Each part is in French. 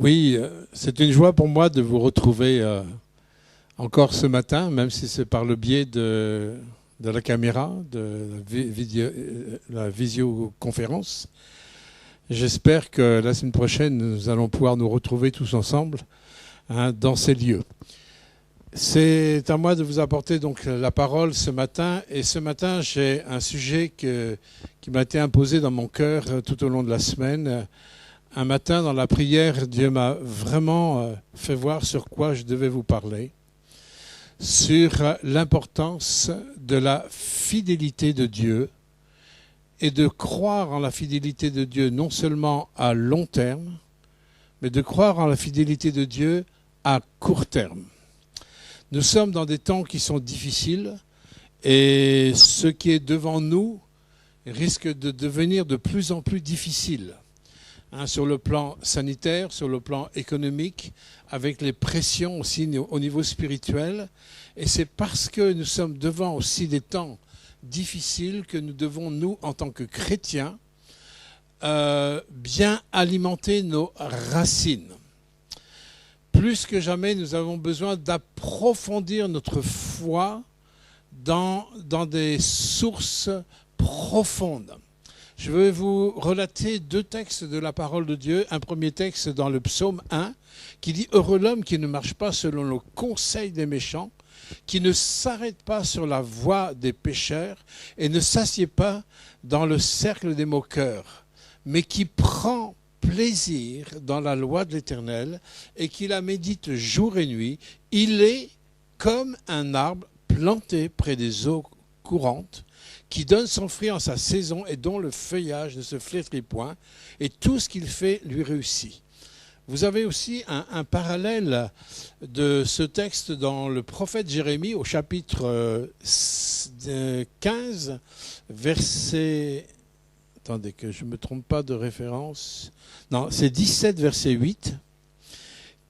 Oui, c'est une joie pour moi de vous retrouver encore ce matin, même si c'est par le biais de la caméra, de la visioconférence. J'espère que la semaine prochaine, nous allons pouvoir nous retrouver tous ensemble dans ces lieux. C'est à moi de vous apporter donc la parole ce matin. Et ce matin, j'ai un sujet qui m'a été imposé dans mon cœur tout au long de la semaine. Un matin, dans la prière, Dieu m'a vraiment fait voir sur quoi je devais vous parler, sur l'importance de la fidélité de Dieu et de croire en la fidélité de Dieu non seulement à long terme, mais de croire en la fidélité de Dieu à court terme. Nous sommes dans des temps qui sont difficiles et ce qui est devant nous risque de devenir de plus en plus difficile. Sur le plan sanitaire, sur le plan économique, avec les pressions aussi au niveau spirituel. Et c'est parce que nous sommes devant aussi des temps difficiles que nous devons, nous, en tant que chrétiens, bien alimenter nos racines. Plus que jamais, nous avons besoin d'approfondir notre foi dans des sources profondes. Je vais vous relater deux textes de la parole de Dieu. Un premier texte dans le psaume 1 qui dit « Heureux l'homme qui ne marche pas selon le conseil des méchants, qui ne s'arrête pas sur la voie des pécheurs et ne s'assied pas dans le cercle des moqueurs, mais qui prend plaisir dans la loi de l'Éternel et qui la médite jour et nuit. Il est comme un arbre planté près des eaux courantes, qui donne son fruit en sa saison et dont le feuillage ne se flétrit point, et tout ce qu'il fait lui réussit. » Vous avez aussi un parallèle de ce texte dans le prophète Jérémie au chapitre 15, verset... Attendez que je ne me trompe pas de référence. Non, c'est 17, verset 8,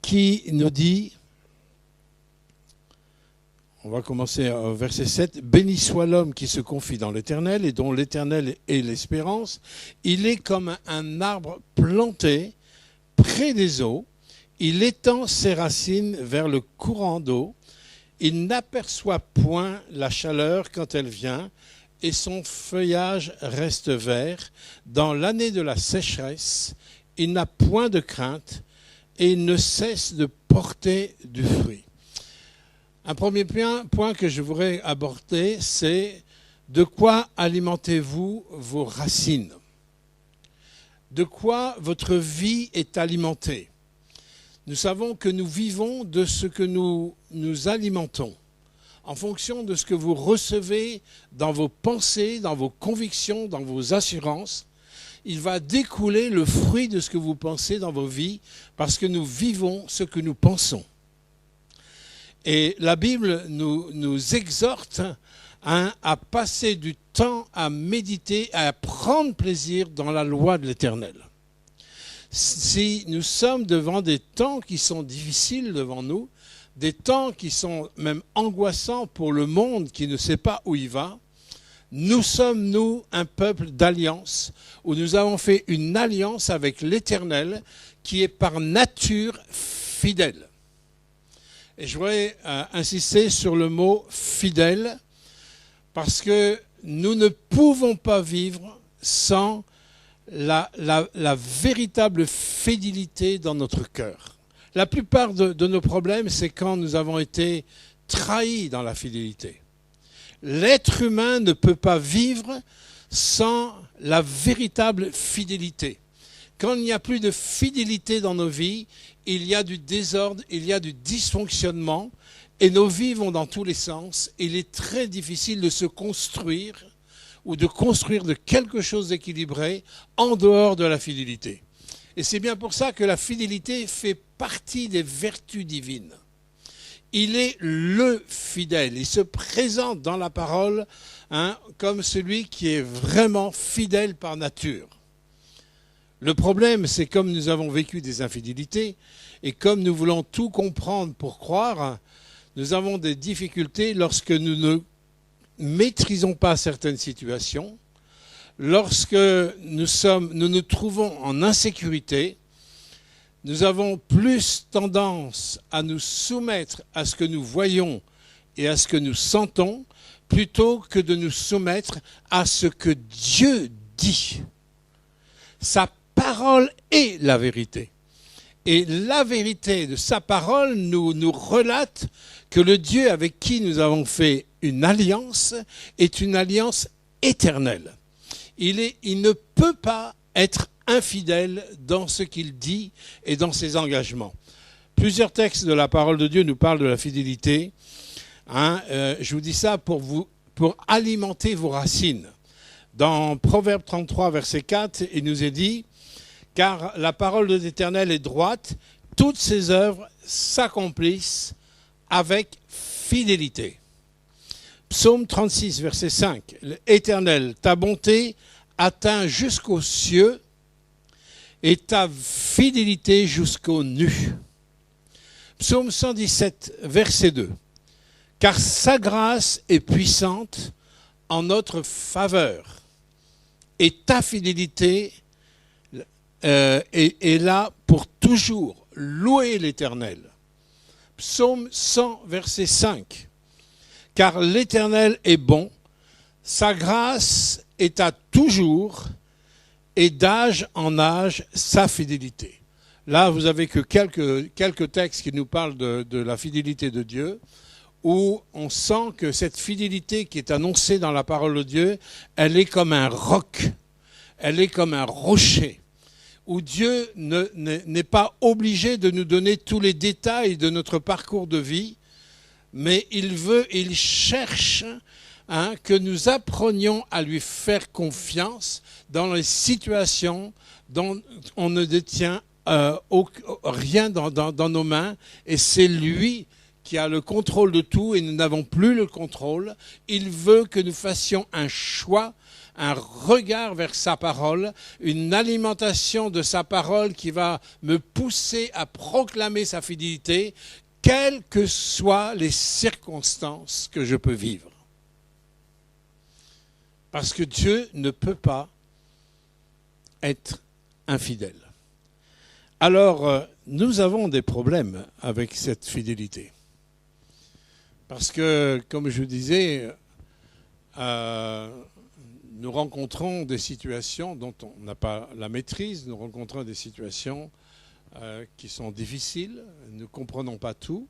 qui nous dit... On va commencer au verset 7. « Béni soit l'homme qui se confie dans l'Éternel et dont l'Éternel est l'espérance. Il est comme un arbre planté près des eaux. Il étend ses racines vers le courant d'eau. Il n'aperçoit point la chaleur quand elle vient et son feuillage reste vert. Dans l'année de la sécheresse, il n'a point de crainte et il ne cesse de porter du fruit. » Un premier point que je voudrais aborder, c'est de quoi alimentez-vous vos racines ? De quoi votre vie est alimentée ? Nous savons que nous vivons de ce que nous alimentons. En fonction de ce que vous recevez dans vos pensées, dans vos convictions, dans vos assurances, il va découler le fruit de ce que vous pensez dans vos vies parce que nous vivons ce que nous pensons. Et la Bible nous exhorte à passer du temps à méditer, à prendre plaisir dans la loi de l'Éternel. Si nous sommes devant des temps qui sont difficiles devant nous, des temps qui sont même angoissants pour le monde qui ne sait pas où il va, nous sommes, nous, un peuple d'alliance, où nous avons fait une alliance avec l'Éternel qui est par nature fidèle. Et je voudrais insister sur le mot « fidèle » parce que nous ne pouvons pas vivre sans la véritable fidélité dans notre cœur. La plupart de nos problèmes, c'est quand nous avons été trahis dans la fidélité. L'être humain ne peut pas vivre sans la véritable fidélité. Quand il n'y a plus de fidélité dans nos vies, il y a du désordre, il y a du dysfonctionnement, et nos vies vont dans tous les sens. Il est très difficile de se construire ou de construire de quelque chose d'équilibré en dehors de la fidélité. Et c'est bien pour ça que la fidélité fait partie des vertus divines. Il est le fidèle, il se présente dans la parole comme celui qui est vraiment fidèle par nature. Le problème, c'est comme nous avons vécu des infidélités et comme nous voulons tout comprendre pour croire, nous avons des difficultés lorsque nous ne maîtrisons pas certaines situations, lorsque nous nous trouvons en insécurité, nous avons plus tendance à nous soumettre à ce que nous voyons et à ce que nous sentons, plutôt que de nous soumettre à ce que Dieu dit. Sa parole est la vérité. Et la vérité de sa parole nous relate que le Dieu avec qui nous avons fait une alliance est une alliance éternelle. Il ne peut pas être infidèle dans ce qu'il dit et dans ses engagements. Plusieurs textes de la parole de Dieu nous parlent de la fidélité. Je vous dis ça pour alimenter vos racines. Dans Proverbe 33, verset 4, il nous est dit « Car la parole de l'Éternel est droite, toutes ses œuvres s'accomplissent avec fidélité. » Psaume 36, verset 5 « Éternel, ta bonté atteint jusqu'aux cieux et ta fidélité jusqu'aux nues. » Psaume 117, verset 2 « Car sa grâce est puissante en notre faveur, et ta fidélité est là pour toujours. Louez l'Éternel. » Psaume 100, verset 5. « Car l'Éternel est bon, sa grâce est à toujours, et d'âge en âge sa fidélité. » Là, vous avez que quelques textes qui nous parlent de la fidélité de Dieu, où on sent que cette fidélité qui est annoncée dans la parole de Dieu, elle est comme un roc, elle est comme un rocher, où Dieu n'est pas obligé de nous donner tous les détails de notre parcours de vie, mais il cherche que nous apprenions à lui faire confiance dans les situations dont on ne détient rien dans nos mains, et c'est lui qui a le contrôle de tout et nous n'avons plus le contrôle. Il veut que nous fassions un choix, un regard vers sa parole, une alimentation de sa parole qui va me pousser à proclamer sa fidélité, quelles que soient les circonstances que je peux vivre. Parce que Dieu ne peut pas être infidèle. Alors, nous avons des problèmes avec cette fidélité. Parce que, comme je disais, nous rencontrons des situations dont on n'a pas la maîtrise, nous rencontrons des situations qui sont difficiles, nous ne comprenons pas tout,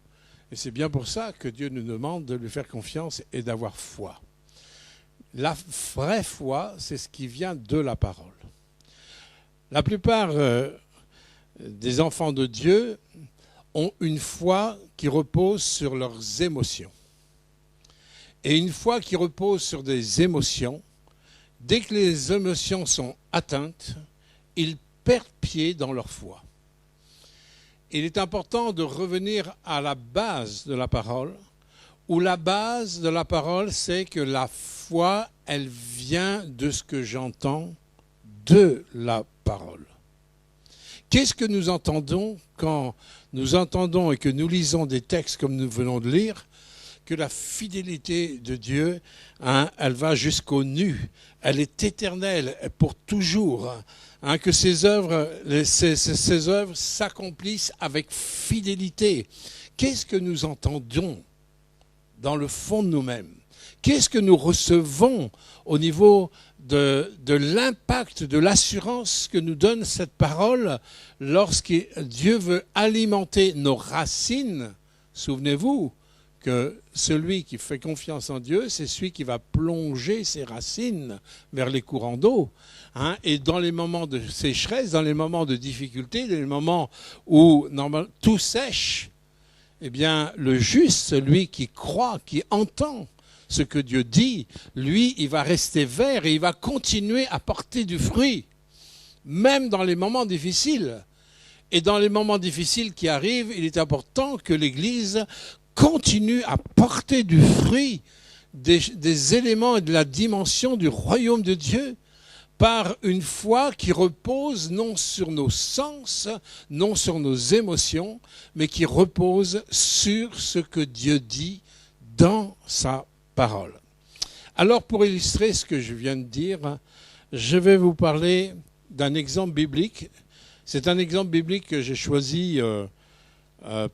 et c'est bien pour ça que Dieu nous demande de lui faire confiance et d'avoir foi. La vraie foi, c'est ce qui vient de la parole. La plupart des enfants de Dieu ont une foi qui repose sur leurs émotions. Et une foi qui repose sur des émotions, dès que les émotions sont atteintes, ils perdent pied dans leur foi. Il est important de revenir à la base de la parole, où la base de la parole, c'est que la foi, elle vient de ce que j'entends de la parole. Qu'est-ce que nous entendons quand nous entendons et que nous lisons des textes comme nous venons de lire, que la fidélité de Dieu, elle va jusqu'au nu, elle est éternelle pour toujours, que ses œuvres s'accomplissent avec fidélité. Qu'est-ce que nous entendons dans le fond de nous-mêmes? Qu'est-ce que nous recevons au niveau de l'impact, de l'assurance que nous donne cette parole lorsque Dieu veut alimenter nos racines? Souvenez-vous que celui qui fait confiance en Dieu, c'est celui qui va plonger ses racines vers les courants d'eau. Et dans les moments de sécheresse, dans les moments de difficulté, dans les moments où normalement tout sèche, eh bien, le juste, celui qui croit, qui entend ce que Dieu dit, lui, il va rester vert et il va continuer à porter du fruit, même dans les moments difficiles. Et dans les moments difficiles qui arrivent, il est important que l'Église continue à porter du fruit, des éléments et de la dimension du royaume de Dieu, par une foi qui repose non sur nos sens, non sur nos émotions, mais qui repose sur ce que Dieu dit dans sa parole. Alors, pour illustrer ce que je viens de dire, je vais vous parler d'un exemple biblique. C'est un exemple biblique que j'ai choisi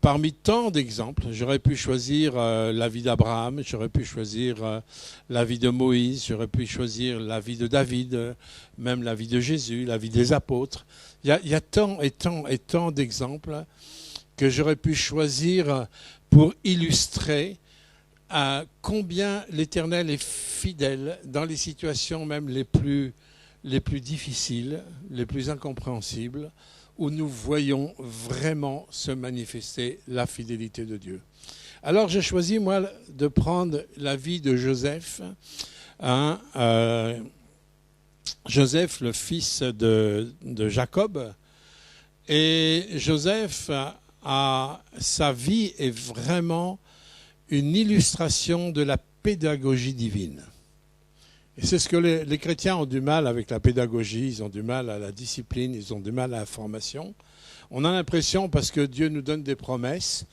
parmi tant d'exemples. J'aurais pu choisir la vie d'Abraham, j'aurais pu choisir la vie de Moïse, j'aurais pu choisir la vie de David, même la vie de Jésus, la vie des apôtres. Il y a tant et tant et tant d'exemples que j'aurais pu choisir pour illustrer combien l'Éternel est fidèle dans les situations même les plus difficiles, les plus incompréhensibles, où nous voyons vraiment se manifester la fidélité de Dieu. Alors j'ai choisi, moi, de prendre la vie de Joseph, Joseph, le fils de Jacob. Et Joseph, sa vie est vraiment une illustration de la pédagogie divine. Et c'est ce que les chrétiens ont du mal avec la pédagogie, ils ont du mal à la discipline, ils ont du mal à la formation. On a l'impression, parce que Dieu nous donne des promesses,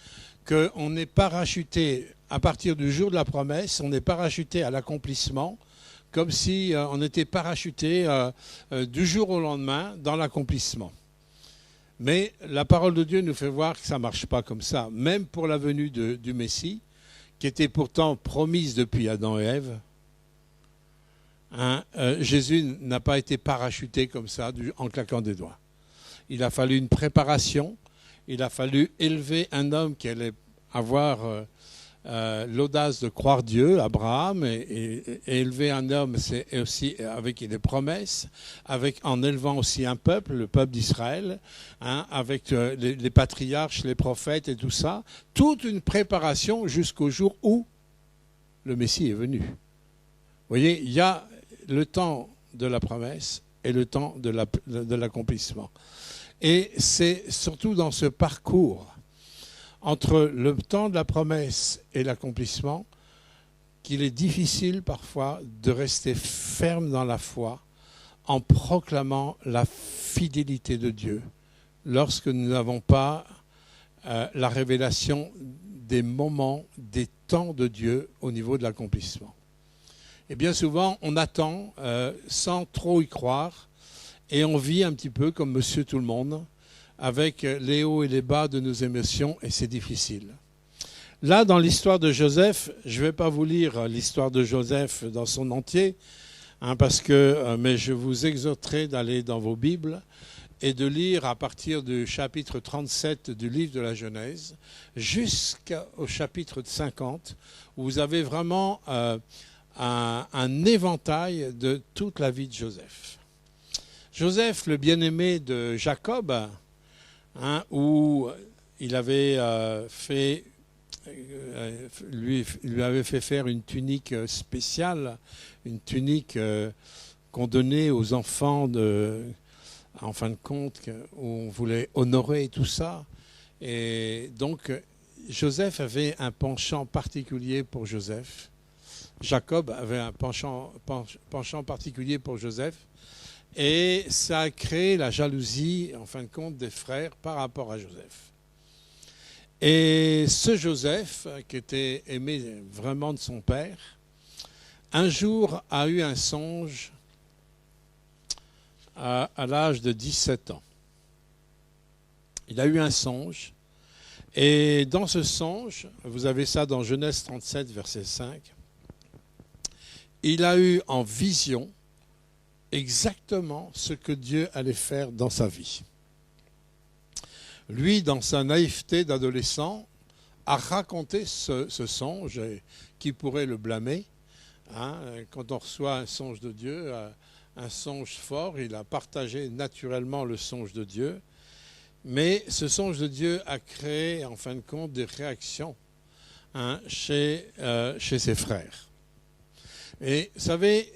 qu'on est parachuté à partir du jour de la promesse, on est parachuté à l'accomplissement, comme si on était parachuté du jour au lendemain dans l'accomplissement. Mais la parole de Dieu nous fait voir que ça ne marche pas comme ça, même pour la venue du Messie, qui était pourtant promise depuis Adam et Ève. Jésus n'a pas été parachuté comme ça en claquant des doigts. Il a fallu une préparation, il a fallu élever un homme qui allait avoir l'audace de croire Dieu, Abraham, et élever un homme, c'est aussi avec des promesses, en élevant aussi un peuple, le peuple d'Israël, avec les patriarches, les prophètes et tout ça, toute une préparation jusqu'au jour où le Messie est venu. Vous voyez, il y a le temps de la promesse et le temps de l'accomplissement. Et c'est surtout dans ce parcours entre le temps de la promesse et l'accomplissement qu'il est difficile parfois de rester ferme dans la foi en proclamant la fidélité de Dieu lorsque nous n'avons pas la révélation des moments, des temps de Dieu au niveau de l'accomplissement. Et bien souvent, on attend sans trop y croire et on vit un petit peu comme Monsieur Tout-le-Monde avec les hauts et les bas de nos émotions et c'est difficile. Là, dans l'histoire de Joseph, je ne vais pas vous lire l'histoire de Joseph dans son entier, mais je vous exhorterai d'aller dans vos Bibles et de lire à partir du chapitre 37 du livre de la Genèse jusqu'au chapitre 50, où vous avez vraiment un éventail de toute la vie de Joseph. Joseph, le bien-aimé de Jacob, où il avait lui avait fait faire une tunique spéciale, une tunique qu'on donnait aux enfants en fin de compte, où on voulait honorer tout ça. Et donc, Joseph avait un penchant particulier pour Joseph. Jacob avait un penchant particulier pour Joseph. Et ça a créé la jalousie, en fin de compte, des frères par rapport à Joseph. Et ce Joseph, qui était aimé vraiment de son père, un jour a eu un songe à l'âge de 17 ans. Il a eu un songe. Et dans ce songe, vous avez ça dans Genèse 37, verset 5, il a eu en vision exactement ce que Dieu allait faire dans sa vie. Lui, dans sa naïveté d'adolescent, a raconté ce songe. Qui pourrait le blâmer, quand on reçoit un songe de Dieu, un songe fort, il a partagé naturellement le songe de Dieu. Mais ce songe de Dieu a créé, en fin de compte, des réactions chez ses frères. Et vous savez,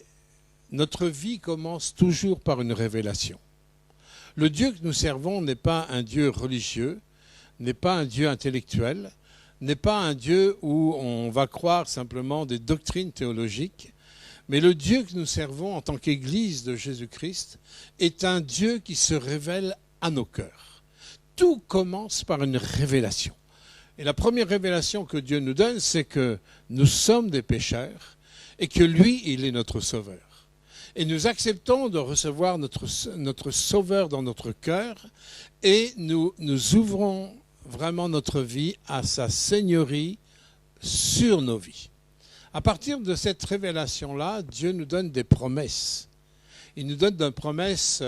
notre vie commence toujours par une révélation. Le Dieu que nous servons n'est pas un Dieu religieux, n'est pas un Dieu intellectuel, n'est pas un Dieu où on va croire simplement des doctrines théologiques, mais le Dieu que nous servons en tant qu'Église de Jésus-Christ est un Dieu qui se révèle à nos cœurs. Tout commence par une révélation. Et la première révélation que Dieu nous donne, c'est que nous sommes des pécheurs et que lui, il est notre sauveur. et nous acceptons de recevoir notre Sauveur dans notre cœur et nous ouvrons vraiment notre vie à sa seigneurie sur nos vies. À partir de cette révélation-là, Dieu nous donne des promesses. Il nous donne des promesses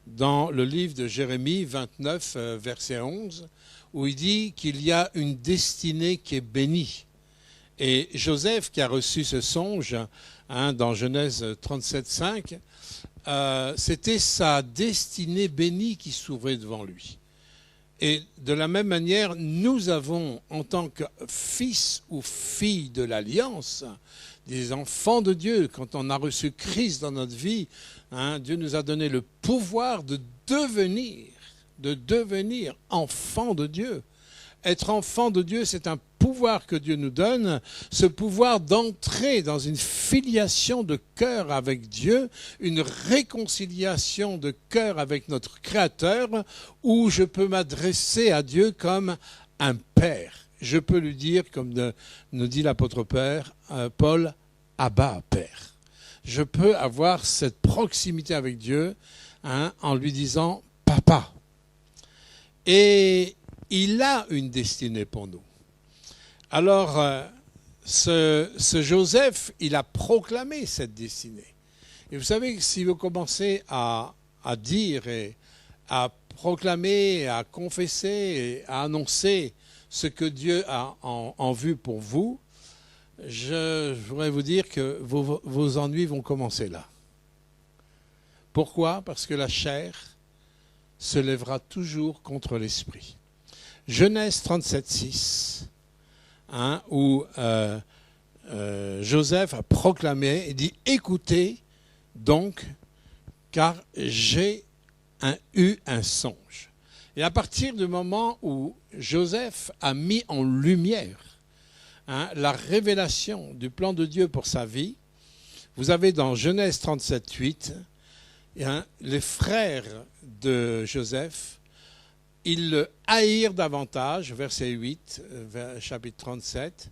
dans le livre de Jérémie 29, verset 11, où il dit qu'il y a une destinée qui est bénie. Et Joseph, qui a reçu ce songe dans Genèse 37, 5, c'était sa destinée bénie qui s'ouvrait devant lui. Et de la même manière, nous avons, en tant que fils ou filles de l'Alliance, des enfants de Dieu, quand on a reçu Christ dans notre vie, Dieu nous a donné le pouvoir de devenir enfants de Dieu. Être enfant de Dieu, c'est un pouvoir que Dieu nous donne, ce pouvoir d'entrer dans une filiation de cœur avec Dieu, une réconciliation de cœur avec notre Créateur, où je peux m'adresser à Dieu comme un Père. Je peux lui dire, comme nous dit l'apôtre Paul, Abba, Père. Je peux avoir cette proximité avec Dieu en lui disant Papa. Et il a une destinée pour nous. Alors, ce Joseph, il a proclamé cette destinée. Et vous savez que si vous commencez à dire et à proclamer, à confesser et à annoncer ce que Dieu a en vue pour vous, je voudrais vous dire que vos ennuis vont commencer là. Pourquoi? Parce que la chair se lèvera toujours contre l'esprit. Genèse 37, 6, où Joseph a proclamé et dit « Écoutez donc, car j'ai eu un songe. » Et à partir du moment où Joseph a mis en lumière la révélation du plan de Dieu pour sa vie, vous avez dans Genèse 37, 8, les frères de Joseph, ils le haïrent davantage, verset 8, chapitre 37,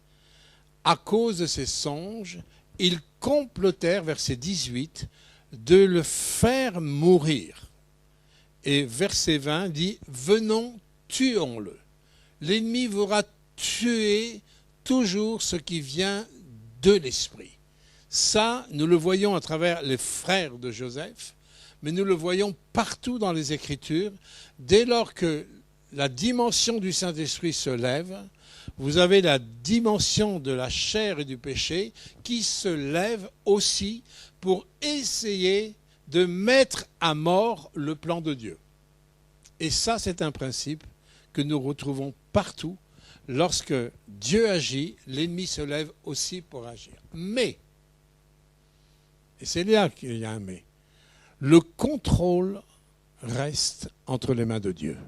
à cause de ses songes, ils complotèrent, verset 18, de le faire mourir. Et verset 20 dit, venons, tuons-le. L'ennemi voudra tuer toujours ce qui vient de l'esprit. Ça, nous le voyons à travers les frères de Joseph, mais nous le voyons partout dans les Écritures. Dès lors que la dimension du Saint-Esprit se lève, vous avez la dimension de la chair et du péché qui se lève aussi pour essayer de mettre à mort le plan de Dieu. Et ça, c'est un principe que nous retrouvons partout. Lorsque Dieu agit, l'ennemi se lève aussi pour agir. Mais, et c'est là qu'il y a un mais, le contrôle reste entre les mains de Dieu.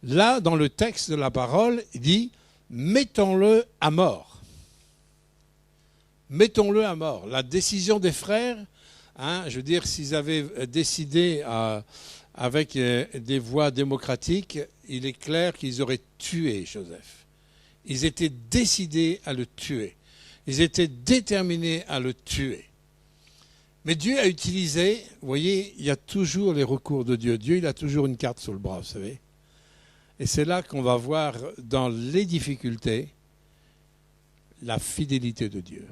Là, dans le texte de la parole, il dit « mettons-le à mort ». Mettons-le à mort. La décision des frères, je veux dire, s'ils avaient décidé avec des voies démocratiques, il est clair qu'ils auraient tué Joseph. Ils étaient décidés à le tuer. Ils étaient déterminés à le tuer. Mais Dieu a utilisé, vous voyez, il y a toujours les recours de Dieu. Dieu, il a toujours une carte sous le bras, vous savez. Et c'est là qu'on va voir dans les difficultés la fidélité de Dieu.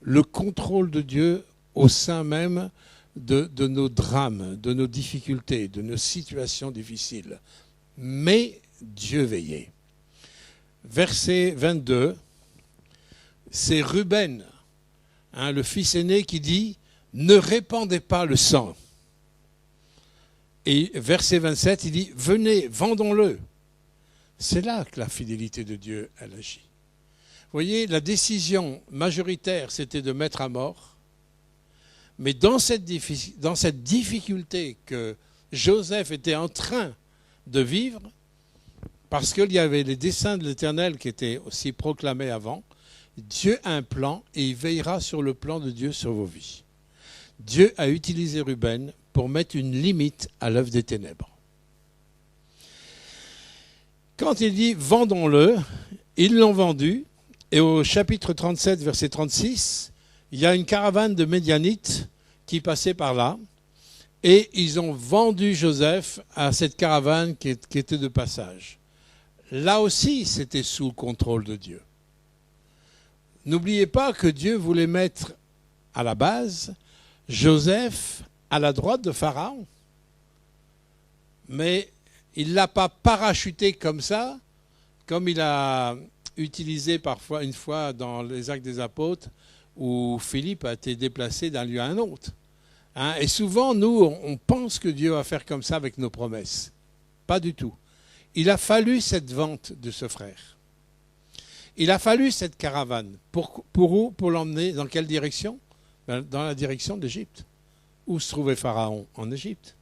Le contrôle de Dieu au sein même de nos drames, de nos difficultés, de nos situations difficiles. Mais Dieu veillait. Verset 22, c'est Ruben, le fils aîné, qui dit « Ne répandez pas le sang ». Et verset 27, il dit « Venez, vendons-le ». C'est là que la fidélité de Dieu, elle agit. Vous voyez, la décision majoritaire, c'était de mettre à mort. Mais dans cette difficulté que Joseph était en train de vivre, parce qu'il y avait les desseins de l'Éternel qui étaient aussi proclamés avant, Dieu a un plan et il veillera sur le plan de Dieu sur vos vies. Dieu a utilisé Ruben pour mettre une limite à l'œuvre des ténèbres. Quand il dit « vendons-le », ils l'ont vendu, et au chapitre 37, verset 36, il y a une caravane de Médianites qui passait par là, et ils ont vendu Joseph à cette caravane qui était de passage. Là aussi, c'était sous le contrôle de Dieu. N'oubliez pas que Dieu voulait mettre à la base Joseph à la droite de Pharaon. Mais il ne l'a pas parachuté comme ça, comme il a utilisé parfois une fois dans les Actes des Apôtres, où Philippe a été déplacé d'un lieu à un autre. Hein, et souvent, nous, on pense que Dieu va faire comme ça avec nos promesses. Pas du tout. Il a fallu cette vente de ce frère. Il a fallu cette caravane. Pour où? Pour l'emmener dans quelle direction? Dans la direction d'Égypte. Où se trouvait Pharaon? En Égypte.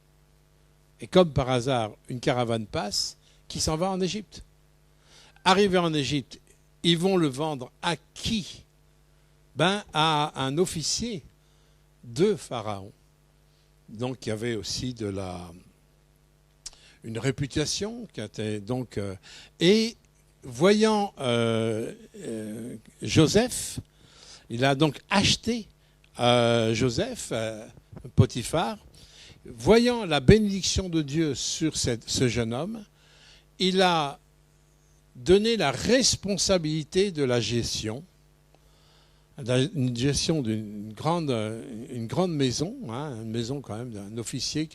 Et comme par hasard, une caravane passe qui s'en va en Égypte. Arrivé en Égypte, ils vont le vendre à qui? À un officier de Pharaon. Donc il y avait aussi une réputation qui était donc et voyant Joseph, il a donc acheté Joseph, Potiphar, voyant la bénédiction de Dieu sur ce jeune homme, il a donné la responsabilité de la gestion, une gestion d'une grande maison, hein, une maison quand même d'un officier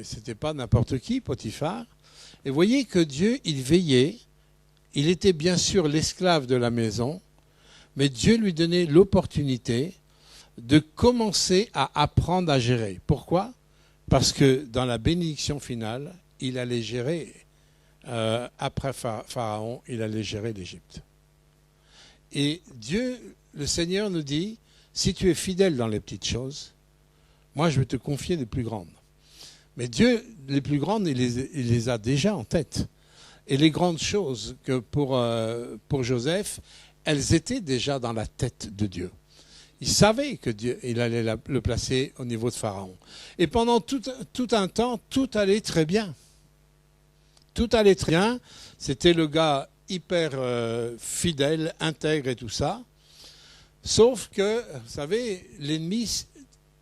c'était pas n'importe qui, Potiphar. Et voyez que Dieu, il veillait, il était bien sûr l'esclave de la maison, mais Dieu lui donnait l'opportunité de commencer à apprendre à gérer. Pourquoi? Parce que dans la bénédiction finale, il allait gérer, après Pharaon, il allait gérer l'Égypte. Et Dieu, le Seigneur nous dit, si tu es fidèle dans les petites choses, moi je vais te confier les plus grandes. Mais Dieu, les plus grandes, il les a déjà en tête. Et les grandes choses que pour Joseph, elles étaient déjà dans la tête de Dieu. Il savait que Dieu, il allait le placer au niveau de Pharaon. Et pendant tout un temps, tout allait très bien. Tout allait très bien. C'était le gars hyper fidèle, intègre et tout ça. Sauf que, vous savez, l'ennemi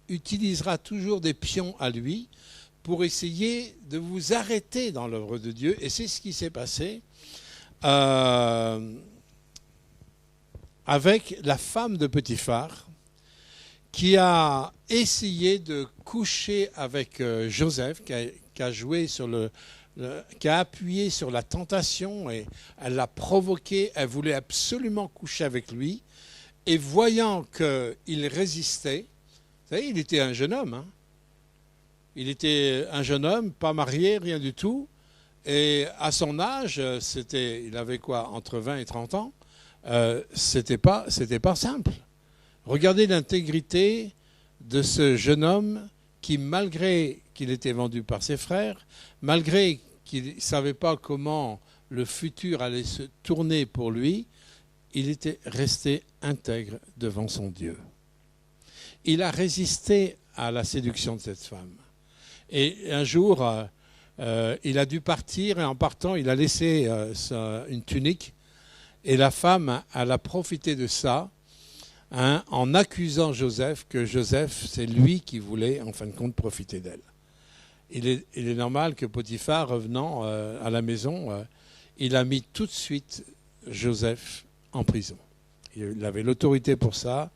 utilisera toujours des pions à lui pour essayer de vous arrêter dans l'œuvre de Dieu. Et c'est ce qui s'est passé avec la femme de Potiphar, qui a essayé de coucher avec Joseph, qui a joué qui a appuyé sur la tentation, et elle l'a provoqué, elle voulait absolument coucher avec lui. Et voyant qu'il résistait, vous savez, il était un jeune homme, hein. Il était un jeune homme, pas marié, rien du tout. Et à son âge, il avait quoi, entre 20 et 30 ans, c'était pas simple. Regardez l'intégrité de ce jeune homme qui, malgré qu'il était vendu par ses frères, malgré qu'il ne savait pas comment le futur allait se tourner pour lui, il était resté intègre devant son Dieu. Il a résisté à la séduction de cette femme. Et un jour, il a dû partir, et en partant, il a laissé une tunique. Et la femme, elle a profité de ça, hein, en accusant Joseph, que Joseph, c'est lui qui voulait, en fin de compte, profiter d'elle. Il est normal que Potiphar, revenant à la maison, il a mis tout de suite Joseph en prison. Il avait l'autorité pour ça,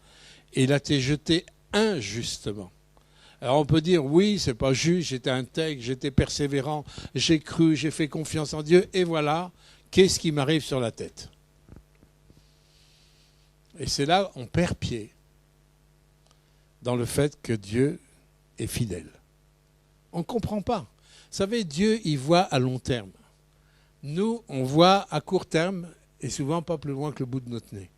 et il a été jeté injustement. Alors on peut dire, oui, c'est pas juste, j'étais intègre, j'étais persévérant, j'ai cru, j'ai fait confiance en Dieu, et voilà, qu'est-ce qui m'arrive sur la tête? Et c'est là on perd pied dans le fait que Dieu est fidèle. On ne comprend pas. Vous savez, Dieu, il voit à long terme. Nous, on voit à court terme, et souvent pas plus loin que le bout de notre nez.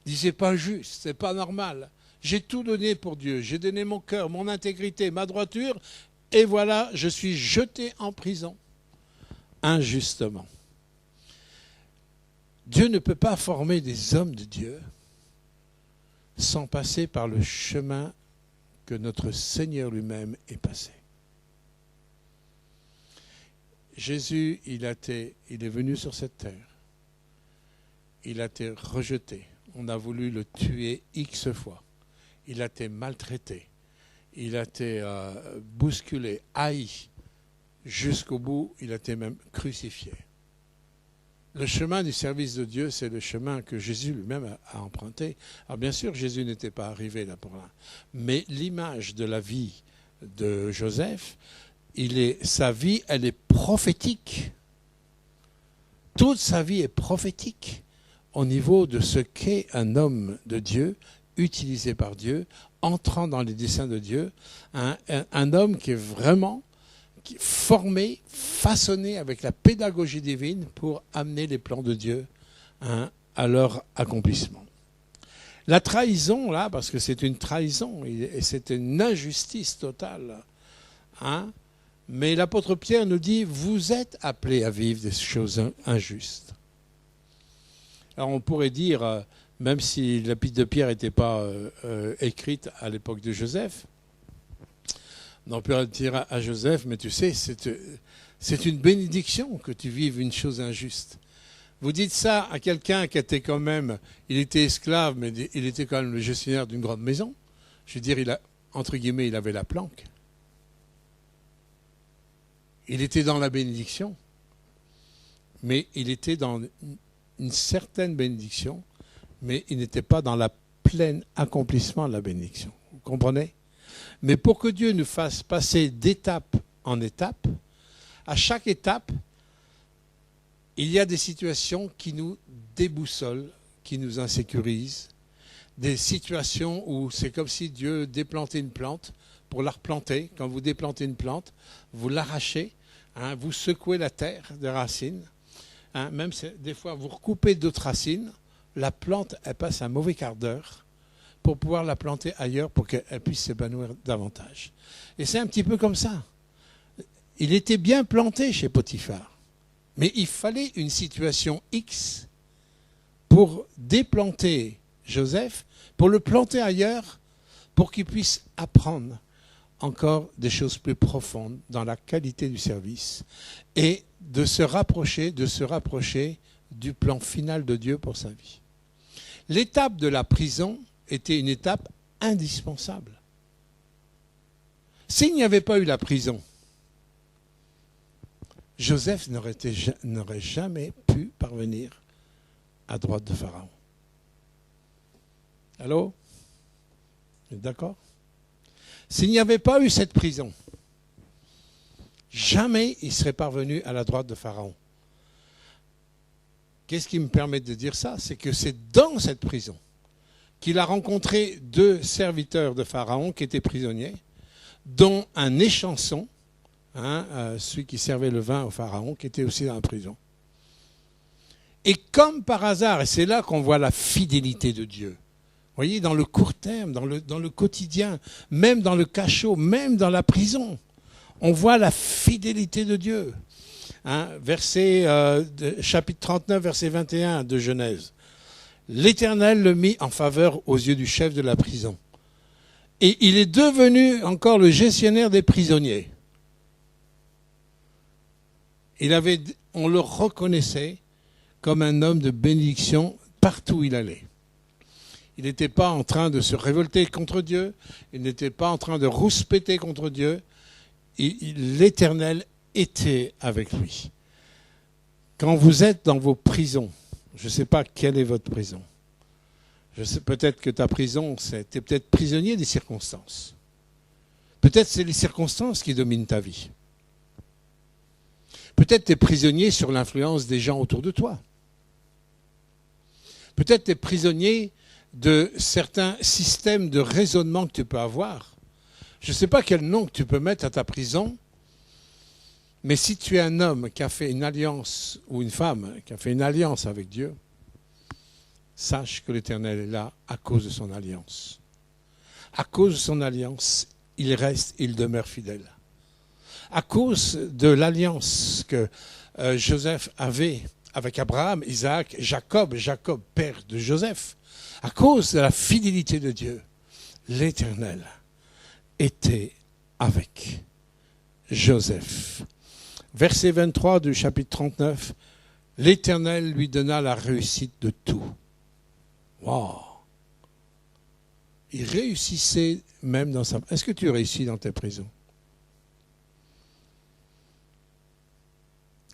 Il dit, c'est pas juste, c'est pas normal. J'ai tout donné pour Dieu, j'ai donné mon cœur, mon intégrité, ma droiture, et voilà, je suis jeté en prison, injustement. Dieu ne peut pas former des hommes de Dieu sans passer par le chemin que notre Seigneur lui-même est passé. Jésus, il est venu sur cette terre. Il a été rejeté. On a voulu le tuer X fois. Il a été maltraité. Il a été bousculé, haï. Jusqu'au bout, il a été même crucifié. Le chemin du service de Dieu, c'est le chemin que Jésus lui-même a emprunté. Alors bien sûr, Jésus n'était pas arrivé là pour là. Mais l'image de la vie de Joseph, sa vie, elle est prophétique. Toute sa vie est prophétique au niveau de ce qu'est un homme de Dieu, utilisé par Dieu, entrant dans les desseins de Dieu. Un homme qui est vraiment formé, façonné avec la pédagogie divine pour amener les plans de Dieu à leur accomplissement. La trahison, là, parce que c'est une trahison et c'est une injustice totale, mais l'apôtre Pierre nous dit, vous êtes appelés à vivre des choses injustes. Alors on pourrait dire, même si l'épître de Pierre n'était pas écrite à l'époque de Joseph, on peut dire à Joseph, mais tu sais, c'est une bénédiction que tu vives une chose injuste. Vous dites ça à quelqu'un qui était quand même, il était esclave, mais il était quand même le gestionnaire d'une grande maison. Je veux dire, entre guillemets, il avait la planque. Il était dans la bénédiction, mais il était dans une certaine bénédiction, mais il n'était pas dans la pleine accomplissement de la bénédiction. Vous comprenez ? Mais pour que Dieu nous fasse passer d'étape en étape, à chaque étape, il y a des situations qui nous déboussolent, qui nous insécurisent, des situations où c'est comme si Dieu déplantait une plante pour la replanter. Quand vous déplantez une plante, vous l'arrachez, vous secouez la terre des racines, même des fois vous recoupez d'autres racines, la plante elle passe un mauvais quart d'heure pour pouvoir la planter ailleurs pour qu'elle puisse s'épanouir davantage. Et c'est un petit peu comme ça. Il était bien planté chez Potiphar, mais il fallait une situation X pour déplanter Joseph, pour le planter ailleurs, pour qu'il puisse apprendre encore des choses plus profondes dans la qualité du service et de se rapprocher du plan final de Dieu pour sa vie. L'étape de la prison était une étape indispensable. S'il n'y avait pas eu la prison, Joseph n'aurait jamais pu parvenir à droite de Pharaon. Allô ? Vous êtes d'accord ? S'il n'y avait pas eu cette prison, jamais il serait parvenu à la droite de Pharaon. Qu'est-ce qui me permet de dire ça ? C'est que c'est dans cette prison qu'il a rencontré 2 serviteurs de Pharaon qui étaient prisonniers, dont un échanson, celui qui servait le vin au Pharaon, qui était aussi dans la prison. Et comme par hasard, et c'est là qu'on voit la fidélité de Dieu, vous voyez, dans le court terme, dans le quotidien, même dans le cachot, même dans la prison, on voit la fidélité de Dieu. Chapitre 39, verset 21 de Genèse. L'Éternel le mit en faveur aux yeux du chef de la prison. Et il est devenu encore le gestionnaire des prisonniers. On le reconnaissait comme un homme de bénédiction partout où il allait. Il n'était pas en train de se révolter contre Dieu, il n'était pas en train de rouspéter contre Dieu. L'Éternel était avec lui. Quand vous êtes dans vos prisons, je ne sais pas quelle est votre prison. Je sais peut-être que ta prison, tu es peut-être prisonnier des circonstances. Peut-être c'est les circonstances qui dominent ta vie. Peut-être tu es prisonnier sur l'influence des gens autour de toi. Peut-être tu es prisonnier de certains systèmes de raisonnement que tu peux avoir. Je ne sais pas quel nom que tu peux mettre à ta prison, mais si tu es un homme qui a fait une alliance, ou une femme qui a fait une alliance avec Dieu, sache que l'Éternel est là à cause de son alliance. À cause de son alliance, il reste, il demeure fidèle. À cause de l'alliance que Joseph avait avec Abraham, Isaac, Jacob, père de Joseph, à cause de la fidélité de Dieu, l'Éternel était avec Joseph. Verset 23 du chapitre 39, l'Éternel lui donna la réussite de tout. Waouh! Il réussissait même dans sa... Est-ce que tu réussis dans tes prisons?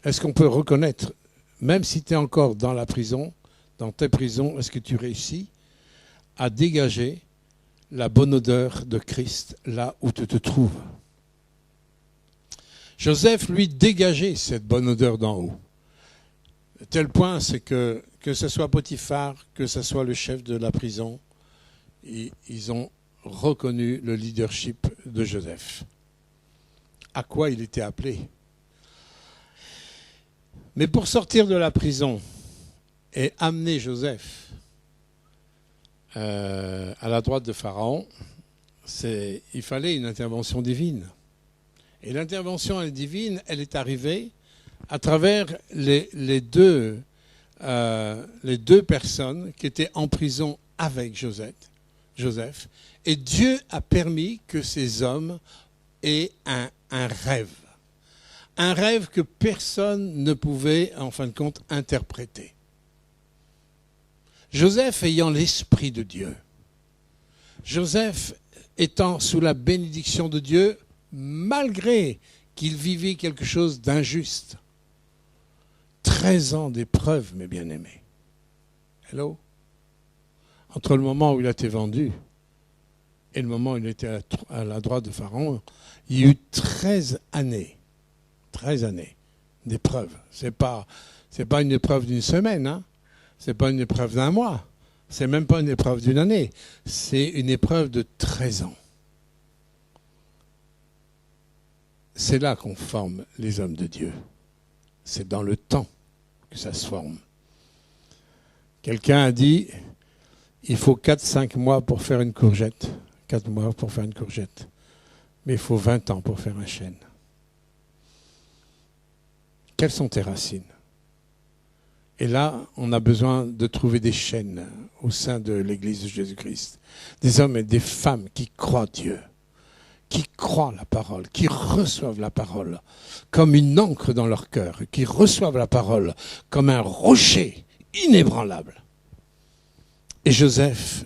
Est-ce qu'on peut reconnaître, même si tu es encore dans la prison, dans tes prisons, est-ce que tu réussis à dégager la bonne odeur de Christ là où tu te trouves? Joseph, lui, dégageait cette bonne odeur d'en haut. À tel point, c'est que ce soit Potiphar, que ce soit le chef de la prison, ils ont reconnu le leadership de Joseph. À quoi il était appelé? Mais pour sortir de la prison et amener Joseph à la droite de Pharaon, il fallait une intervention divine. Et l'intervention divine, elle est arrivée à travers les deux personnes qui étaient en prison avec Joseph. Et Dieu a permis que ces hommes aient un rêve. Un rêve que personne ne pouvait, en fin de compte, interpréter. Joseph ayant l'Esprit de Dieu, Joseph étant sous la bénédiction de Dieu, malgré qu'il vivait quelque chose d'injuste. 13 ans d'épreuve, mes bien-aimés. Hello? Entre le moment où il a été vendu et le moment où il était à la droite de Pharaon, il y a eu 13 années. 13 années d'épreuve. C'est pas une épreuve d'une semaine, hein? C'est pas une épreuve d'un mois. C'est même pas une épreuve d'une année. C'est une épreuve de 13 ans. C'est là qu'on forme les hommes de Dieu. C'est dans le temps que ça se forme. Quelqu'un a dit, il faut 4-5 mois pour faire une courgette. 4 mois pour faire une courgette. Mais il faut 20 ans pour faire un chêne. Quelles sont tes racines? Et là, on a besoin de trouver des chênes au sein de l'Église de Jésus-Christ. Des hommes et des femmes qui croient Dieu, qui croient la parole, qui reçoivent la parole comme une encre dans leur cœur, qui reçoivent la parole comme un rocher inébranlable. Et Joseph,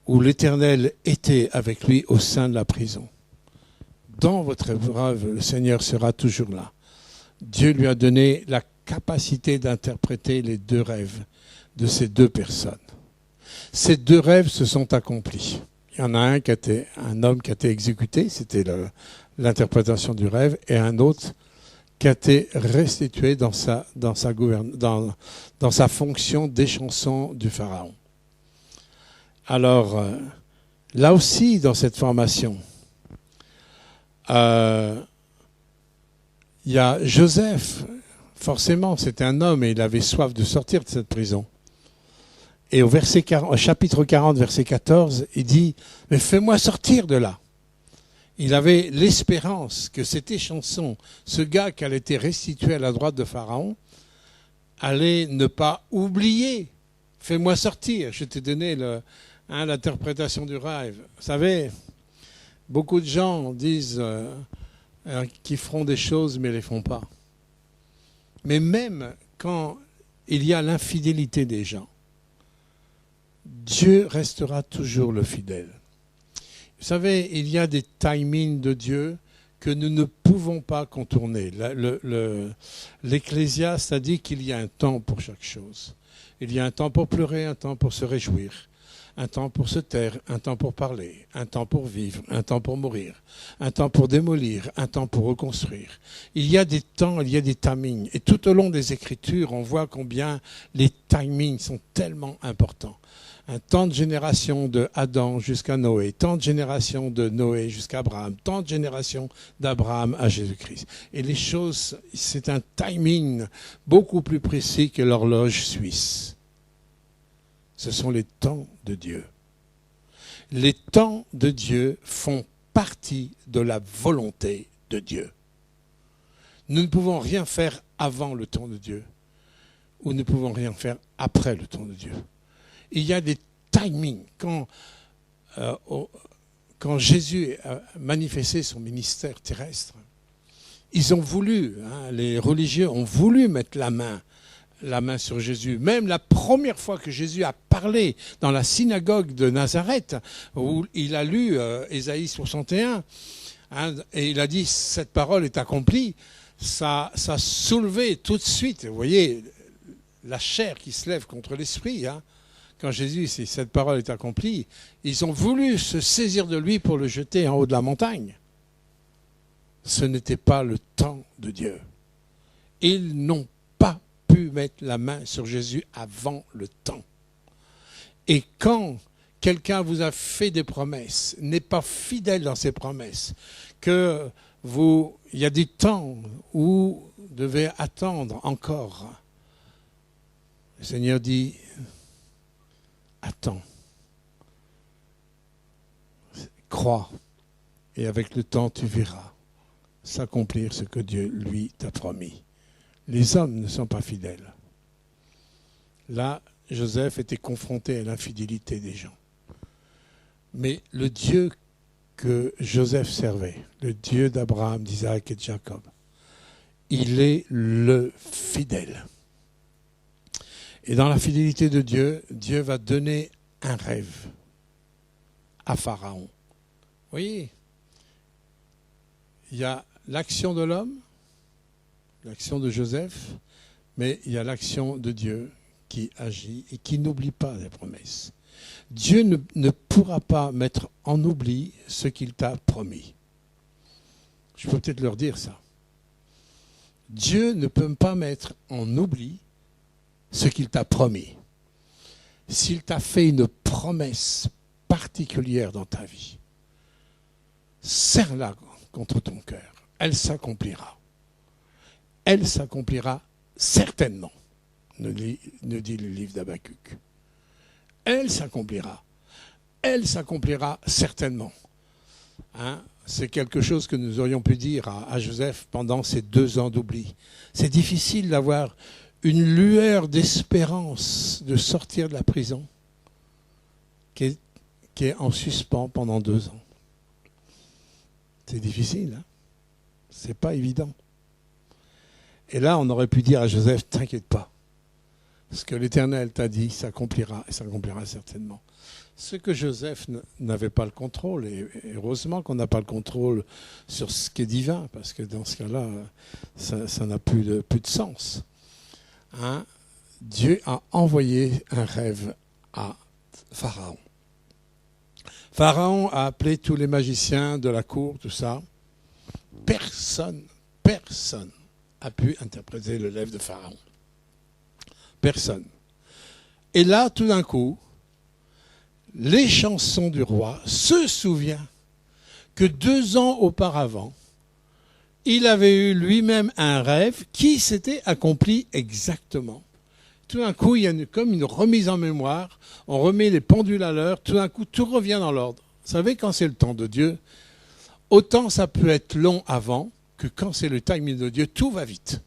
où l'Éternel était avec lui au sein de la prison. Dans votre épreuve, le Seigneur sera toujours là. Dieu lui a donné la capacité d'interpréter les deux rêves de ces deux personnes. Ces deux rêves se sont accomplis. Il y en a un homme qui a été exécuté, c'était l'interprétation du rêve, et un autre qui a été restitué dans sa fonction d'échanson du Pharaon. Alors, là aussi, dans cette formation, il y a Joseph, forcément, c'était un homme et il avait soif de sortir de cette prison. Et au chapitre 40, verset 14, il dit « Mais fais-moi sortir de là ». Il avait l'espérance que cette échanson, ce gars qui allait être restitué à la droite de Pharaon, allait ne pas oublier. « Fais-moi sortir ». Je t'ai donné l'interprétation du rêve. Vous savez, beaucoup de gens disent qu'ils feront des choses mais ne les font pas. Mais même quand il y a l'infidélité des gens, Dieu restera toujours le fidèle. Vous savez, il y a des timings de Dieu que nous ne pouvons pas contourner. L'Ecclésiaste a dit qu'il y a un temps pour chaque chose. Il y a un temps pour pleurer, un temps pour se réjouir, un temps pour se taire, un temps pour parler, un temps pour vivre, un temps pour mourir, un temps pour démolir, un temps pour reconstruire. Il y a des temps, il y a des timings. Et tout au long des Écritures, on voit combien les timings sont tellement importants. Un temps de génération de Adam jusqu'à Noé, temps de génération de Noé jusqu'à Abraham, temps de génération d'Abraham à Jésus-Christ. Et les choses, c'est un timing beaucoup plus précis que l'horloge suisse. Ce sont les temps de Dieu. Les temps de Dieu font partie de la volonté de Dieu. Nous ne pouvons rien faire avant le temps de Dieu, ou nous ne pouvons rien faire après le temps de Dieu. Il y a des timings. Quand Jésus a manifesté son ministère terrestre, ils ont voulu, les religieux ont voulu mettre la main la main sur Jésus. Même la première fois que Jésus a parlé dans la synagogue de Nazareth, où il a lu Ésaïe 61, et il a dit « cette parole est accomplie », ça a soulevé tout de suite, vous voyez, la chair qui se lève contre l'esprit. Quand Jésus, si cette parole est accomplie, ils ont voulu se saisir de lui pour le jeter en haut de la montagne. Ce n'était pas le temps de Dieu. Ils n'ont pas pu mettre la main sur Jésus avant le temps. Et quand quelqu'un vous a fait des promesses, n'est pas fidèle dans ses promesses, il y a des temps où vous devez attendre encore. Le Seigneur dit, attends, crois, et avec le temps tu verras s'accomplir ce que Dieu, lui, t'a promis. Les hommes ne sont pas fidèles. Là, Joseph était confronté à l'infidélité des gens. Mais le Dieu que Joseph servait, le Dieu d'Abraham, d'Isaac et de Jacob, il est le fidèle. Et dans la fidélité de Dieu, Dieu va donner un rêve à Pharaon. Vous voyez, il y a l'action de l'homme, l'action de Joseph, mais il y a l'action de Dieu qui agit et qui n'oublie pas les promesses. Dieu ne pourra pas mettre en oubli ce qu'il t'a promis. Je peux peut-être leur dire ça. Dieu ne peut pas mettre en oubli ce qu'il t'a promis. S'il t'a fait une promesse particulière dans ta vie, serre-la contre ton cœur. Elle s'accomplira. Elle s'accomplira certainement, nous dit le livre d'Habakkuk. Elle s'accomplira. Elle s'accomplira certainement. C'est quelque chose que nous aurions pu dire à Joseph pendant ces 2 ans d'oubli. C'est difficile d'avoir une lueur d'espérance de sortir de la prison qui est en suspens pendant 2 ans. C'est difficile, c'est pas évident. Et là, on aurait pu dire à Joseph, t'inquiète pas, ce que l'Éternel t'a dit s'accomplira, et s'accomplira certainement. Ce que Joseph n'avait pas le contrôle, et heureusement qu'on n'a pas le contrôle sur ce qui est divin, parce que dans ce cas-là, ça n'a plus de sens. Dieu a envoyé un rêve à Pharaon. Pharaon a appelé tous les magiciens de la cour, tout ça. Personne a pu interpréter le rêve de Pharaon. Personne. Et là, tout d'un coup, les chansons du roi se souviennent que 2 ans auparavant, il avait eu lui-même un rêve qui s'était accompli exactement. Tout d'un coup, il y a comme une remise en mémoire, on remet les pendules à l'heure, tout d'un coup, tout revient dans l'ordre. Vous savez, quand c'est le temps de Dieu, autant ça peut être long avant que quand c'est le timing de Dieu, tout va vite.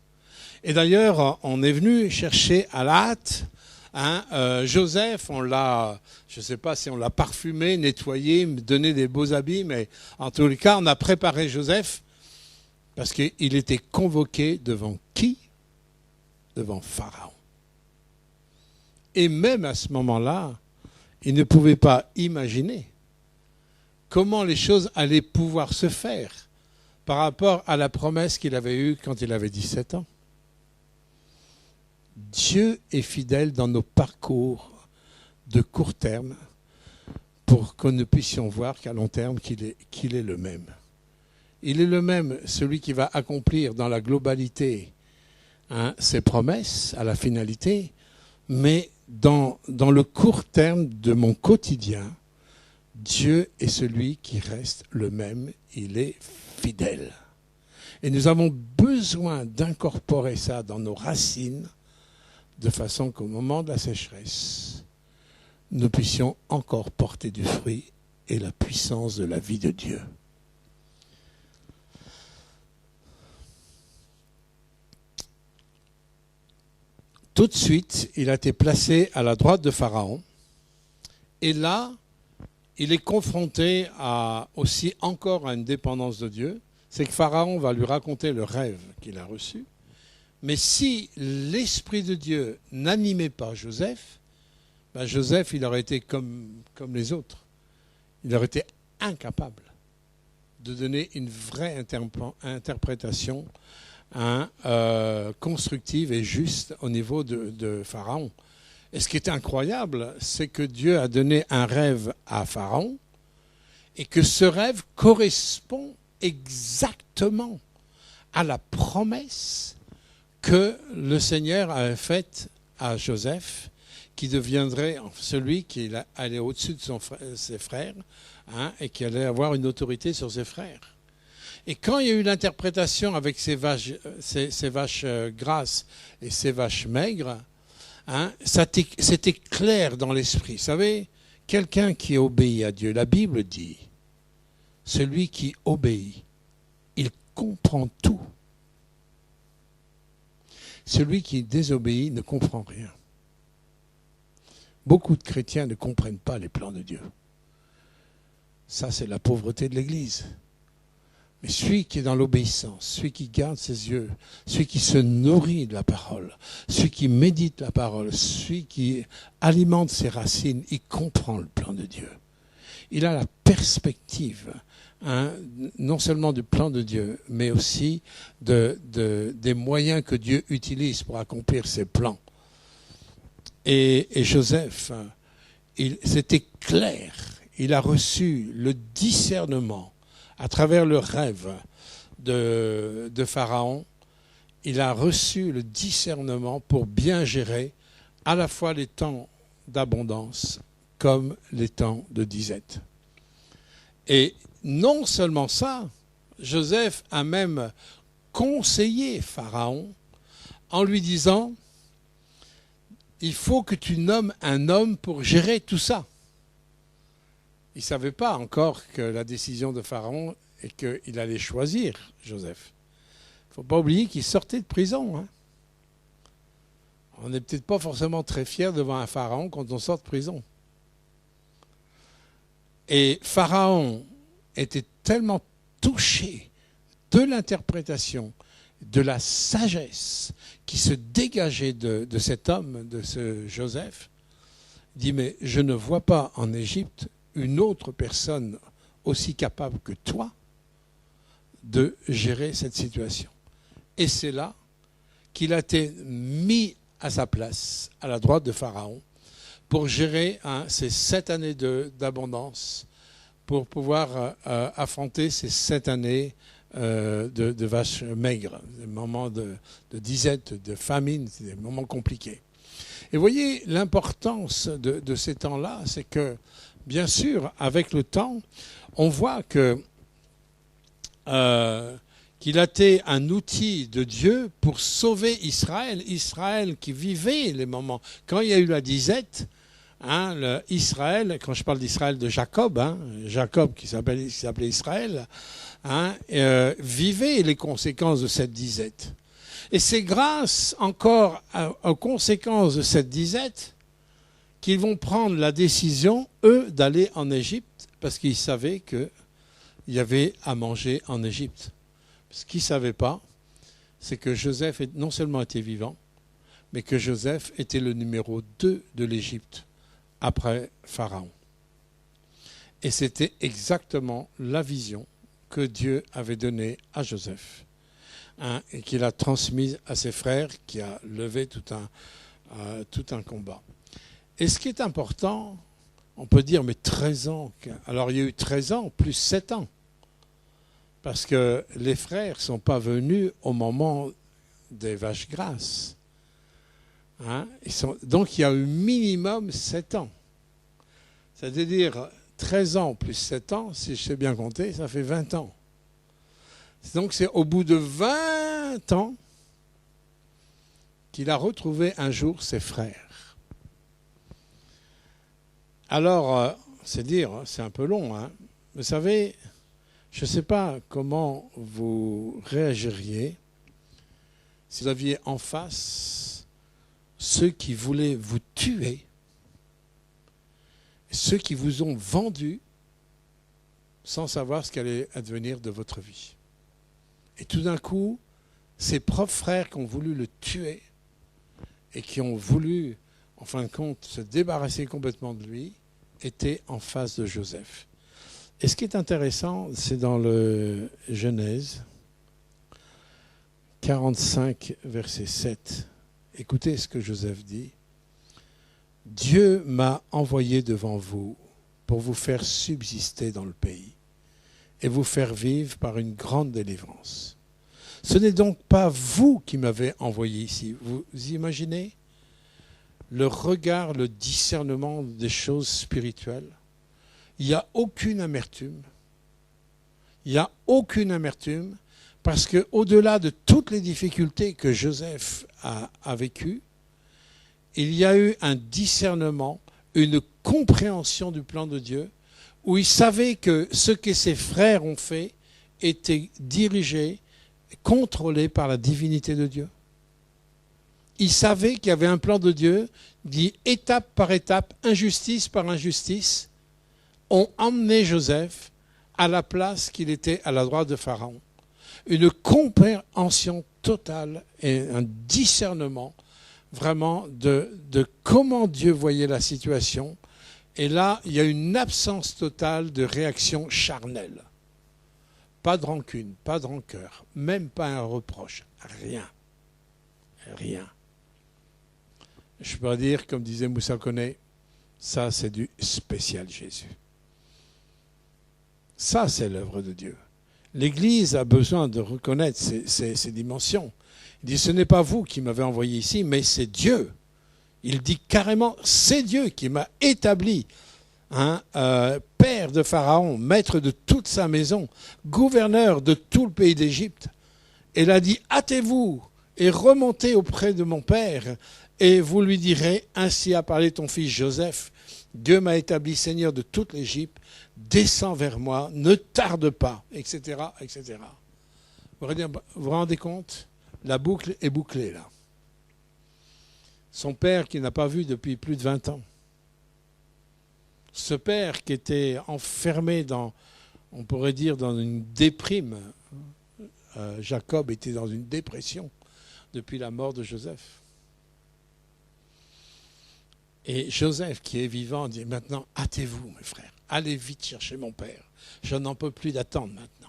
Et d'ailleurs, on est venu chercher à la hâte Joseph, je ne sais pas si on l'a parfumé, nettoyé, donné des beaux habits, mais en tous les cas, on a préparé Joseph parce qu'il était convoqué devant qui? Devant Pharaon. Et même à ce moment-là, il ne pouvait pas imaginer comment les choses allaient pouvoir se faire par rapport à la promesse qu'il avait eue quand il avait 17 ans. Dieu est fidèle dans nos parcours de court terme pour que nous puissions voir qu'à long terme, qu'il est le même. Il est le même, celui qui va accomplir dans la globalité ses promesses à la finalité, mais dans le court terme de mon quotidien, Dieu est celui qui reste le même, il est fidèle. Et nous avons besoin d'incorporer ça dans nos racines, de façon qu'au moment de la sécheresse, nous puissions encore porter du fruit et la puissance de la vie de Dieu. Tout de suite, il a été placé à la droite de Pharaon. Et là, il est confronté aussi encore à une dépendance de Dieu. C'est que Pharaon va lui raconter le rêve qu'il a reçu. Mais si l'Esprit de Dieu n'animait pas Joseph, ben Joseph, il aurait été comme les autres. Il aurait été incapable de donner une vraie interprétation constructive et juste au niveau de Pharaon. Et ce qui est incroyable, c'est que Dieu a donné un rêve à Pharaon et que ce rêve correspond exactement à la promesse que le Seigneur avait faite à Joseph, qui deviendrait celui qui allait au-dessus de ses frères, et qui allait avoir une autorité sur ses frères. Et quand il y a eu l'interprétation avec ces vaches grasses et ces vaches maigres, c'était clair dans l'esprit. Vous savez, quelqu'un qui obéit à Dieu, la Bible dit, celui qui obéit, il comprend tout. Celui qui désobéit ne comprend rien. Beaucoup de chrétiens ne comprennent pas les plans de Dieu. Ça, c'est la pauvreté de l'Église. Mais celui qui est dans l'obéissance, celui qui garde ses yeux, celui qui se nourrit de la parole, celui qui médite la parole, celui qui alimente ses racines, il comprend le plan de Dieu. Il a la perspective, non seulement du plan de Dieu, mais aussi des moyens que Dieu utilise pour accomplir ses plans. Et Joseph, c'était clair, il a reçu le discernement à travers le rêve de Pharaon. Il a reçu le discernement pour bien gérer à la fois les temps d'abondance comme les temps de disette. Et non seulement ça, Joseph a même conseillé Pharaon en lui disant « Il faut que tu nommes un homme pour gérer tout ça ». Il ne savait pas encore que la décision de Pharaon est qu'il allait choisir Joseph. Il ne faut pas oublier qu'il sortait de prison. On n'est peut-être pas forcément très fiers devant un Pharaon quand on sort de prison. Et Pharaon était tellement touché de l'interprétation, de la sagesse qui se dégageait de cet homme, de ce Joseph. Il dit, mais je ne vois pas en Égypte une autre personne aussi capable que toi de gérer cette situation. Et c'est là qu'il a été mis à sa place, à la droite de Pharaon, pour gérer ces 7 années d'abondance, pour pouvoir affronter ces 7 années de vaches maigres, des moments de disette, de famine, des moments compliqués. Et voyez, l'importance de ces temps-là, c'est que, bien sûr, avec le temps, on voit qu'il a été un outil de Dieu pour sauver Israël. Israël qui vivait les moments. Quand il y a eu la disette, Israël, quand je parle d'Israël de Jacob, Jacob qui s'appelait Israël, vivait les conséquences de cette disette. Et c'est grâce encore aux conséquences de cette disette qu'ils vont prendre la décision, eux, d'aller en Égypte, parce qu'ils savaient qu'il y avait à manger en Égypte. Ce qu'ils ne savaient pas, c'est que Joseph non seulement était vivant, mais que Joseph était le numéro 2 de l'Égypte, après Pharaon. Et c'était exactement la vision que Dieu avait donnée à Joseph, et qu'il a transmise à ses frères, qui a levé tout un combat. Et ce qui est important, on peut dire, mais 13 ans. Alors il y a eu 13 ans plus 7 ans. Parce que les frères ne sont pas venus au moment des vaches grasses. Donc il y a eu minimum 7 ans. C'est-à-dire 13 ans plus 7 ans, si je sais bien compter, ça fait 20 ans. Donc c'est au bout de 20 ans qu'il a retrouvé un jour ses frères. Alors, c'est dire, c'est un peu long. Vous savez, je ne sais pas comment vous réagiriez si vous aviez en face ceux qui voulaient vous tuer, ceux qui vous ont vendu sans savoir ce qu'allait advenir de votre vie. Et tout d'un coup, ses propres frères qui ont voulu le tuer et qui ont voulu, en fin de compte, se débarrasser complètement de lui, étaient en face de Joseph. Et ce qui est intéressant, c'est dans le Genèse 45, verset 7. Écoutez ce que Joseph dit. « Dieu m'a envoyé devant vous pour vous faire subsister dans le pays et vous faire vivre par une grande délivrance. Ce n'est donc pas vous qui m'avez envoyé ici. » Vous imaginez le regard, le discernement des choses spirituelles. Il n'y a aucune amertume. Il n'y a aucune amertume parce qu'au-delà de toutes les difficultés que Joseph a vécues, il y a eu un discernement, une compréhension du plan de Dieu, où il savait que ce que ses frères ont fait était dirigé, contrôlé par la divinité de Dieu. Il savait qu'il y avait un plan de Dieu, dit étape par étape, injustice par injustice, ont emmené Joseph à la place qu'il était à la droite de Pharaon. Une compréhension totale et un discernement vraiment de comment Dieu voyait la situation. Et là, il y a une absence totale de réaction charnelle. Pas de rancune, pas de rancœur, même pas un reproche, rien. Rien. Je peux dire, comme disait Moussa Koné, ça c'est du spécial Jésus. Ça c'est l'œuvre de Dieu. L'Église a besoin de reconnaître ces dimensions. Il dit, ce n'est pas vous qui m'avez envoyé ici, mais c'est Dieu. Il dit carrément, c'est Dieu qui m'a établi, père de Pharaon, maître de toute sa maison, gouverneur de tout le pays d'Égypte. Et il a dit, hâtez-vous et remontez auprès de mon père, et vous lui direz, ainsi a parlé ton fils Joseph, Dieu m'a établi seigneur de toute l'Égypte, descends vers moi, ne tarde pas, etc., etc. Vous vous rendez compte? La boucle est bouclée là. Son père qui n'a pas vu depuis plus de 20 ans. Ce père qui était enfermé dans, on pourrait dire, dans une déprime. Jacob était dans une dépression depuis la mort de Joseph. Et Joseph, qui est vivant, dit maintenant, hâtez-vous, mes frères, allez vite chercher mon père. Je n'en peux plus d'attendre maintenant.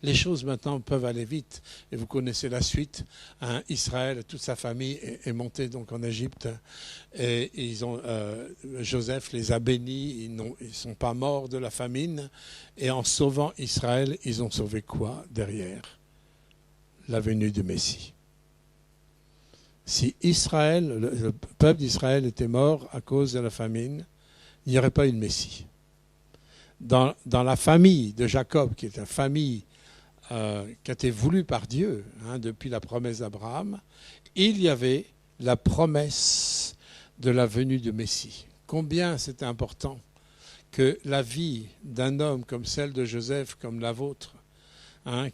Les choses maintenant peuvent aller vite. Et vous connaissez la suite. Israël, toute sa famille est montée donc en Égypte. Et Joseph les a bénis. Ils ne sont pas morts de la famine. Et en sauvant Israël, ils ont sauvé quoi derrière? La venue du Messie. Si Israël, le peuple d'Israël était mort à cause de la famine, il n'y aurait pas eu de Messie. Dans la famille de Jacob, qui est une famille qui a été voulue par Dieu depuis la promesse d'Abraham, il y avait la promesse de la venue du Messie. Combien c'était important que la vie d'un homme comme celle de Joseph, comme la vôtre,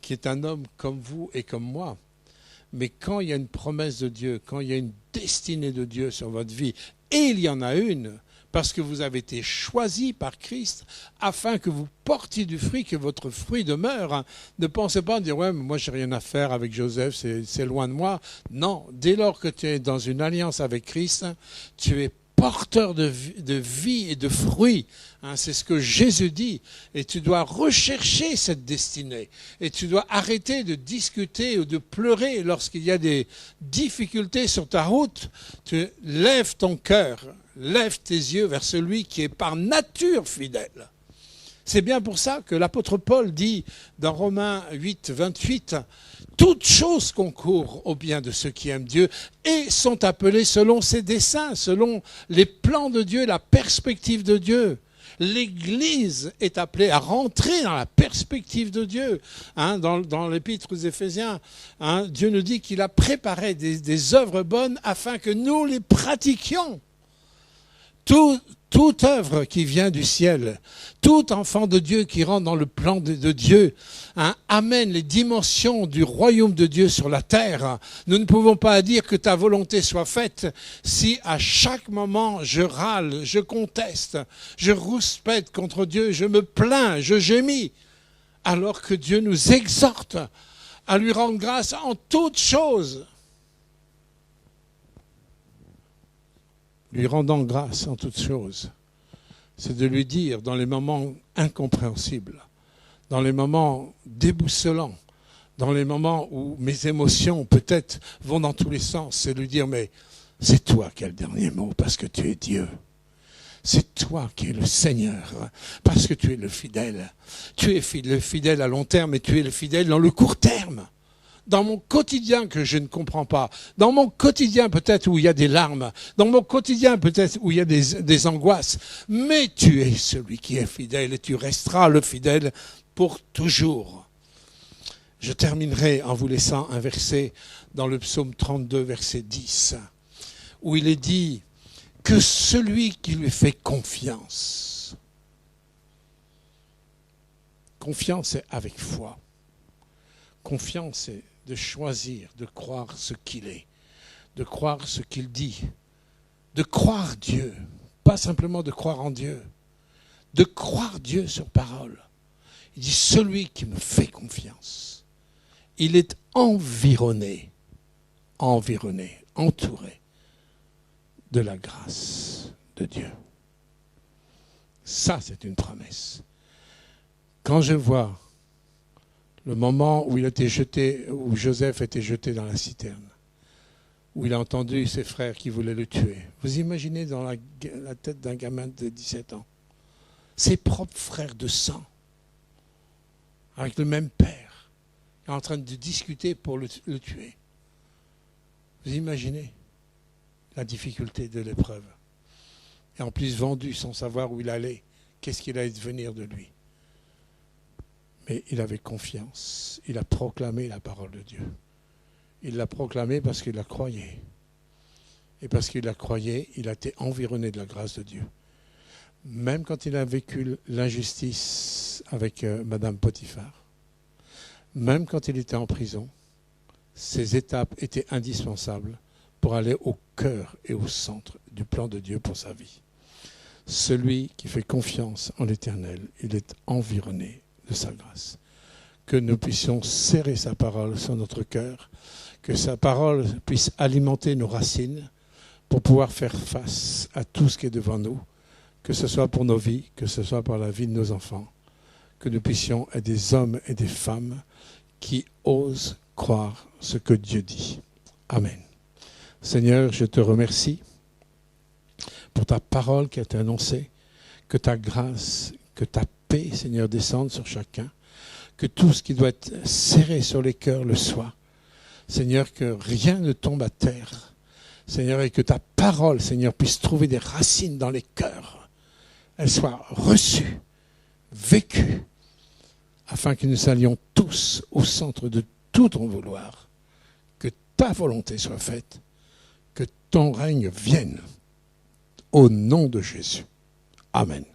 qui est un homme comme vous et comme moi, mais quand il y a une promesse de Dieu, quand il y a une destinée de Dieu sur votre vie, et il y en a une, parce que vous avez été choisi par Christ, afin que vous portiez du fruit, que votre fruit demeure. Ne pensez pas dire, ouais, mais moi, j'ai rien à faire avec Joseph, c'est loin de moi. Non, dès lors que tu es dans une alliance avec Christ, tu es porteur de vie et de fruits. C'est ce que Jésus dit. Et tu dois rechercher cette destinée. Et tu dois arrêter de discuter ou de pleurer lorsqu'il y a des difficultés sur ta route. Tu lèves ton cœur, lève tes yeux vers celui qui est par nature fidèle. C'est bien pour ça que l'apôtre Paul dit dans Romains 8, 28, « Toutes choses concourent au bien de ceux qui aiment Dieu et sont appelés selon ses desseins, selon les plans de Dieu, la perspective de Dieu. » L'Église est appelée à rentrer dans la perspective de Dieu. Dans l'épître aux Éphésiens, Dieu nous dit qu'il a préparé des œuvres bonnes afin que nous les pratiquions. Toute œuvre qui vient du ciel, tout enfant de Dieu qui rentre dans le plan de Dieu, amène les dimensions du royaume de Dieu sur la terre. Nous ne pouvons pas dire que ta volonté soit faite si à chaque moment je râle, je conteste, je rouspète contre Dieu, je me plains, je gémis, alors que Dieu nous exhorte à lui rendre grâce en toutes choses. Lui rendant grâce en toutes choses, c'est de lui dire dans les moments incompréhensibles, dans les moments déboussolants, dans les moments où mes émotions peut-être vont dans tous les sens, c'est de lui dire mais c'est toi qui as le dernier mot parce que tu es Dieu. C'est toi qui es le Seigneur, parce que tu es le fidèle. Tu es le fidèle à long terme et tu es le fidèle dans le court terme. Dans mon quotidien que je ne comprends pas, dans mon quotidien peut-être où il y a des larmes, dans mon quotidien peut-être où il y a des angoisses, mais tu es celui qui est fidèle et tu resteras le fidèle pour toujours. Je terminerai en vous laissant un verset dans le psaume 32, verset 10, où il est dit que celui qui lui fait confiance, confiance c'est avec foi, confiance c'est de choisir, de croire ce qu'il est, de croire ce qu'il dit, de croire Dieu, pas simplement de croire en Dieu, de croire Dieu sur parole. Il dit celui qui me fait confiance, il est environné, entouré de la grâce de Dieu. Ça, c'est une promesse. Quand je vois le moment où il a été jeté, où Joseph a été jeté dans la citerne, où il a entendu ses frères qui voulaient le tuer, vous imaginez dans la tête d'un gamin de 17 ans, ses propres frères de sang, avec le même père, en train de discuter pour le tuer. Vous imaginez la difficulté de l'épreuve. Et en plus vendu sans savoir où il allait, qu'est-ce qu'il allait devenir de lui. Mais il avait confiance, il a proclamé la parole de Dieu. Il l'a proclamé parce qu'il la croyait. Et parce qu'il la croyait, il a été environné de la grâce de Dieu. Même quand il a vécu l'injustice avec Madame Potiphar, même quand il était en prison, ces étapes étaient indispensables pour aller au cœur et au centre du plan de Dieu pour sa vie. Celui qui fait confiance en l'Éternel, il est environné de sa grâce. Que nous puissions serrer sa parole sur notre cœur, que sa parole puisse alimenter nos racines pour pouvoir faire face à tout ce qui est devant nous, que ce soit pour nos vies, que ce soit pour la vie de nos enfants, que nous puissions être des hommes et des femmes qui osent croire ce que Dieu dit. Amen. Seigneur, je te remercie pour ta parole qui a été annoncée, que ta grâce, que ta paix, Seigneur, descende sur chacun, que tout ce qui doit être serré sur les cœurs le soit. Seigneur, que rien ne tombe à terre. Seigneur, et que ta parole, Seigneur, puisse trouver des racines dans les cœurs. Elle soit reçue, vécue, afin que nous allions tous au centre de tout ton vouloir. Que ta volonté soit faite, que ton règne vienne. Au nom de Jésus. Amen.